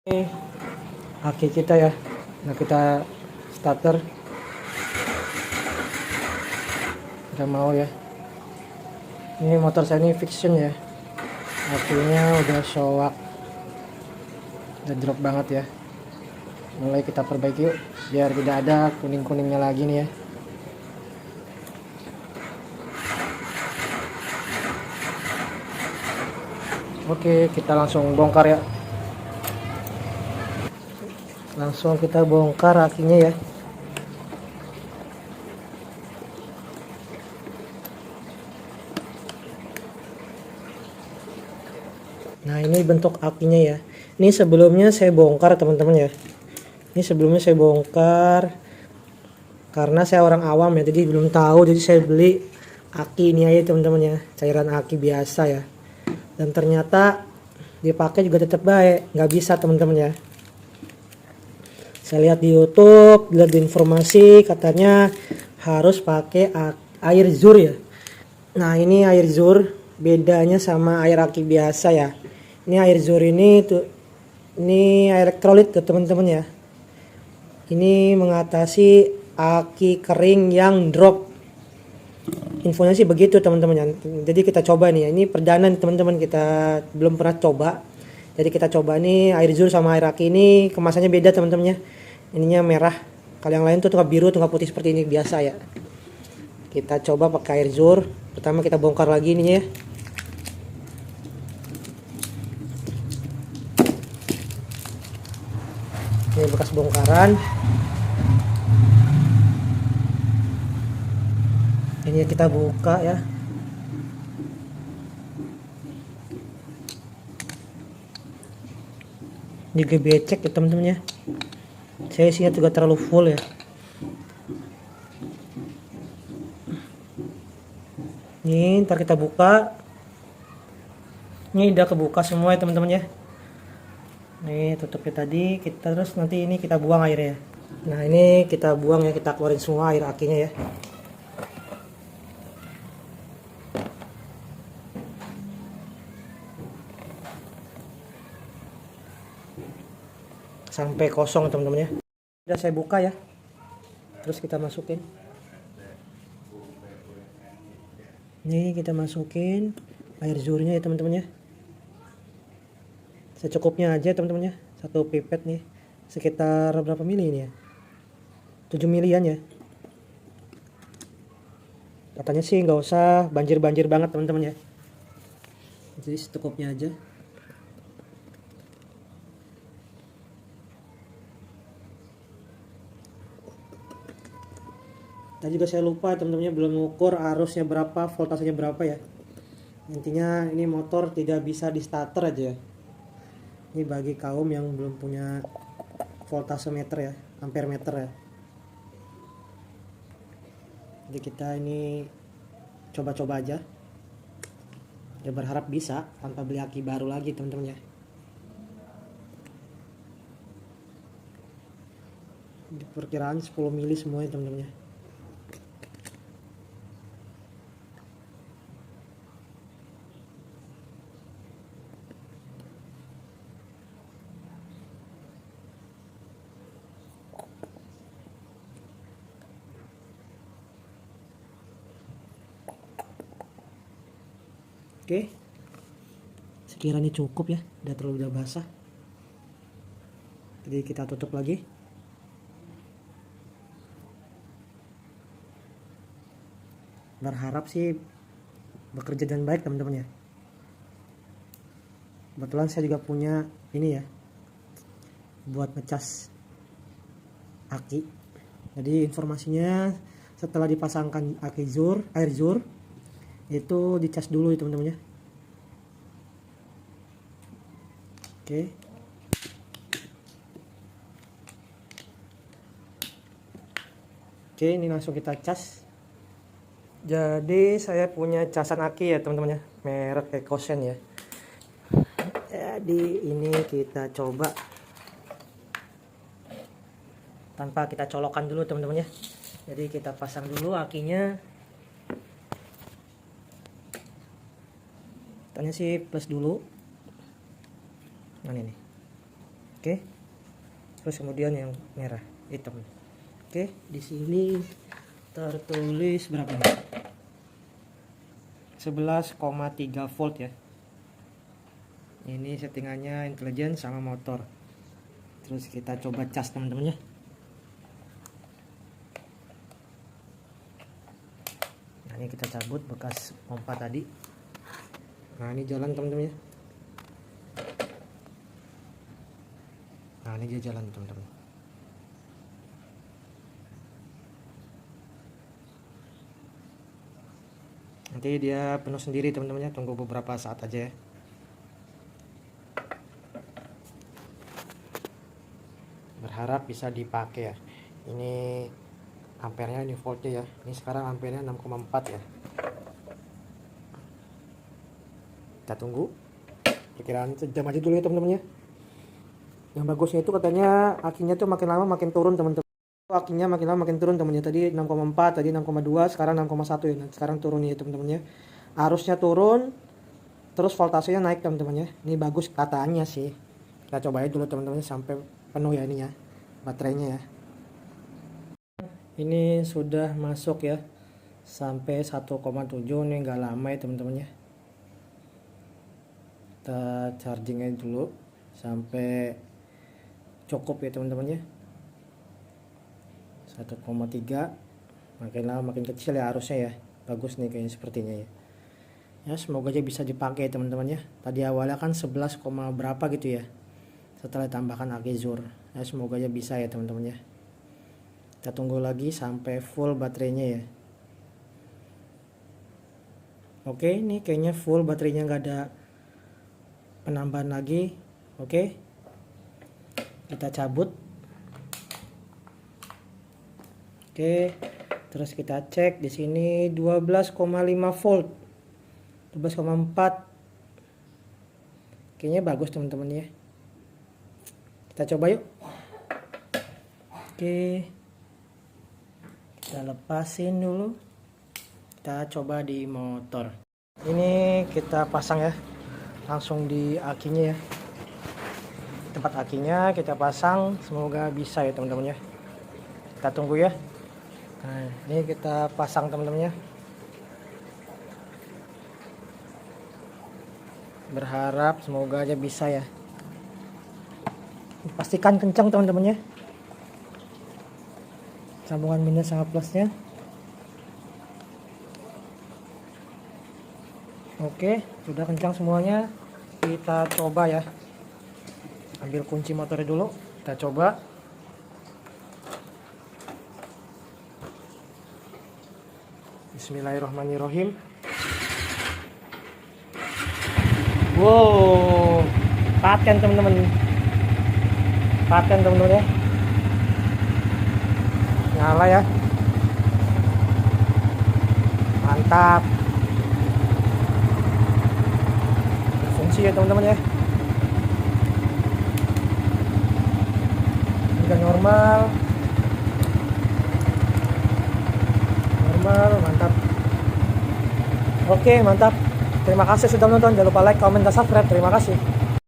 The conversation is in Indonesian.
Ini aki kita ya. Nah, kita starter. Kita mau ya. Ini motor saya ini Fiction ya. Akinya udah showak. Udah drop banget ya. Mulai kita perbaiki yuk, biar tidak ada kuning-kuningnya lagi nih ya. Oke, kita langsung bongkar ya. Langsung kita bongkar akinya ya. Nah, ini bentuk akinya ya. Ini sebelumnya saya bongkar teman-teman ya. Ini sebelumnya saya bongkar karena saya orang awam ya, jadi belum tahu, jadi saya beli aki ini aja teman-teman ya, cairan aki biasa ya. Dan ternyata dipakai juga tetap baik, nggak bisa teman-teman ya. Saya lihat di YouTube, lihat di informasi katanya harus pakai air zur ya. Nah, ini air zur, bedanya sama air aki biasa ya. Ini air zur ini tuh, ini air elektrolit tuh teman-teman ya. Ini mengatasi aki kering yang drop. Infonya sih begitu teman-teman ya. Jadi kita coba nih ya. Ini perdana nih teman-teman, kita belum pernah coba. Jadi kita coba nih air zur sama air aki ini kemasannya beda teman-teman ya. Ininya merah. Kalau yang lain tuh tengah biru, tengah putih seperti ini biasa ya. Kita coba pakai air zur. Pertama kita bongkar lagi ininya ya. Ini bekas bongkaran. Ini kita buka ya. Juga becek ya teman-teman ya. Saya isinya juga terlalu full ya. Ini ntar kita buka. Ini udah kebuka semua ya teman-teman ya. Nih tutupnya tadi, kita terus nanti ini kita buang airnya. Nah, ini kita buang ya, kita keluarin semua air akinya ya. Sampai kosong teman-teman ya. Udah saya buka ya. Terus kita masukin. Nih kita masukin air zurnya ya teman-teman ya. Secukupnya aja teman-teman ya. Satu pipet nih. Sekitar berapa mili ini ya? 7 milian ya. Katanya sih nggak usah banjir-banjir banget teman-teman ya. Jadi secukupnya aja. Tadi juga saya lupa teman-temannya, belum mengukur arusnya berapa, voltasenya berapa ya. Intinya ini motor tidak bisa di starter aja ya. Ini bagi kaum yang belum punya voltase meter ya, ampere meter ya. Jadi kita ini coba-coba aja. Ya berharap bisa tanpa beli aki baru lagi teman-teman ya. Di perkiraan 10 mili semuanya teman-teman ya. Oke, sekiranya cukup ya, udah basah. Jadi kita tutup lagi. Berharap sih bekerja dengan baik teman-teman ya. Kebetulan saya juga punya ini ya, buat ngecas aki. Jadi informasinya setelah dipasangkan aki zur, air zur, itu dicas dulu ya teman-teman ya. Oke. Oke, ini langsung kita cas. Jadi saya punya casan aki ya teman-teman ya, merek Ekosen ya. Jadi ini kita coba tanpa kita colokan dulu teman-teman ya. Jadi kita pasang dulu akinya. Tanya sih plus dulu. Nah ini. Oke. Terus kemudian yang merah hitam. Oke, di sini tertulis berapa nih? 11,3 volt ya. Ini settingannya intelijen sama motor. Terus kita coba cas teman-teman ya. Nah, ini kita cabut bekas pompa tadi. Nah, ini jalan teman-teman ya. Nah, ini dia jalan teman-teman. Nanti dia penuh sendiri teman-teman ya, tunggu beberapa saat aja ya. Berharap bisa dipakai ya. Ini ampernya, ini voltnya ya. Ini sekarang ampernya 6,4 ya. Kita tunggu. Perkiraan sejam aja dulu ya teman-teman ya. Yang bagusnya itu katanya akinya tuh makin lama makin turun teman-teman. Akinya makin lama makin turun teman-teman. Tadi 6,4, tadi 6,2, sekarang 6,1 ya. Nah, sekarang turun ya teman-teman ya. Arusnya turun, terus voltasenya naik teman-teman ya. Ini bagus katanya sih. Kita coba aja dulu teman-teman sampai penuh ya ini ya, baterainya ya. Ini sudah masuk ya, sampai 1,7. Ini nggak lama ya teman-teman ya. Kita chargingnya dulu sampai cukup ya teman-teman ya. 1,3, makin lama makin kecil ya arusnya ya. Bagus nih kayaknya sepertinya ya. Ya semoga aja bisa dipakai teman-teman ya. Tadi awalnya kan 11, berapa gitu ya, setelah ditambahkan aki Zur. Ya semoga aja bisa ya teman-teman ya. Kita tunggu lagi sampai full baterainya ya. Oke, ini kayaknya full baterainya, nggak ada penambahan lagi. Oke, kita cabut. Oke, terus kita cek di sini 12,5 volt, 12,4. Kayaknya bagus teman-teman ya. Kita coba yuk. Oke, kita lepasin dulu. Kita coba di motor. Ini kita pasang ya, langsung di akinya ya. Tempat akinya kita pasang, semoga bisa ya teman-teman ya. Kita tunggu ya. Nah, ini kita pasang teman-teman ya. Berharap semoga aja bisa ya. Pastikan kencang teman-teman ya. Sambungan minus sama plusnya. Oke, sudah kencang semuanya. Kita coba ya. Ambil kunci motornya dulu. Kita coba. Bismillahirrahmanirrahim. Wow, paten teman-teman. Paten teman-teman ya. Nyala ya. Mantap. Berfungsi ya teman-teman ya. Udah normal. Mantap. Oke, mantap. Terima kasih sudah menonton. Jangan lupa like, comment, dan subscribe. Terima kasih.